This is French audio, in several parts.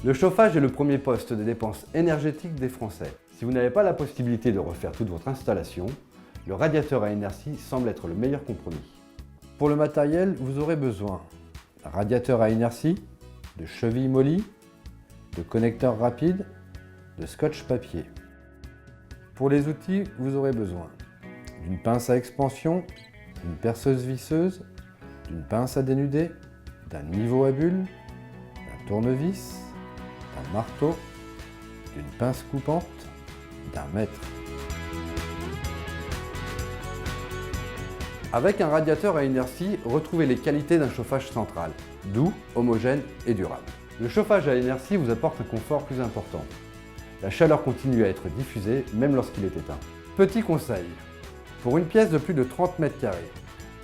Le chauffage est le premier poste de dépense énergétique des Français. Si vous n'avez pas la possibilité de refaire toute votre installation, le radiateur à inertie semble être le meilleur compromis. Pour le matériel, vous aurez besoin d'un radiateur à inertie, de chevilles mollies, de connecteurs rapides, de scotch papier. Pour les outils, vous aurez besoin d'une pince à expansion, d'une perceuse visseuse, d'une pince à dénuder, d'un niveau à bulles, d'un tournevis, d'un marteau, d'une pince coupante, d'un mètre. Avec un radiateur à inertie, retrouvez les qualités d'un chauffage central, doux, homogène et durable. Le chauffage à inertie vous apporte un confort plus important. La chaleur continue à être diffusée même lorsqu'il est éteint. Petit conseil, pour une pièce de plus de 30 mètres carrés,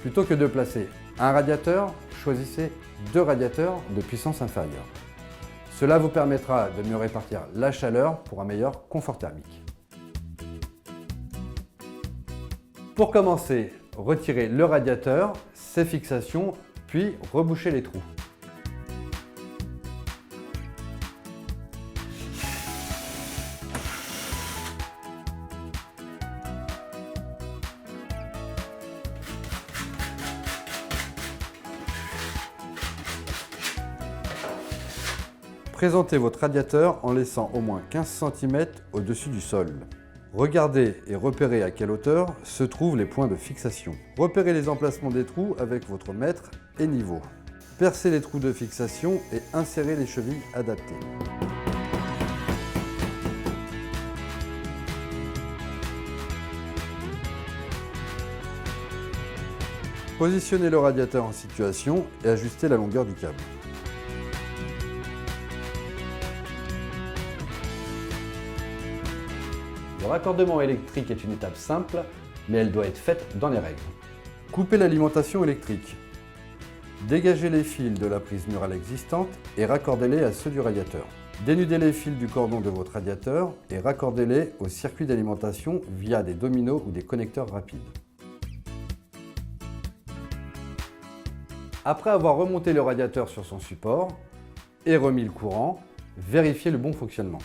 plutôt que de placer un radiateur, choisissez 2 radiateurs de puissance inférieure. Cela vous permettra de mieux répartir la chaleur pour un meilleur confort thermique. Pour commencer, retirez le radiateur, ses fixations, puis rebouchez les trous. Présentez votre radiateur en laissant au moins 15 cm au-dessus du sol. Regardez et repérez à quelle hauteur se trouvent les points de fixation. Repérez les emplacements des trous avec votre mètre et niveau. Percez les trous de fixation et insérez les chevilles adaptées. Positionnez le radiateur en situation et ajustez la longueur du câble. Le raccordement électrique est une étape simple, mais elle doit être faite dans les règles. Coupez l'alimentation électrique. Dégagez les fils de la prise murale existante et raccordez-les à ceux du radiateur. Dénudez les fils du cordon de votre radiateur et raccordez-les au circuit d'alimentation via des dominos ou des connecteurs rapides. Après avoir remonté le radiateur sur son support et remis le courant, vérifiez le bon fonctionnement.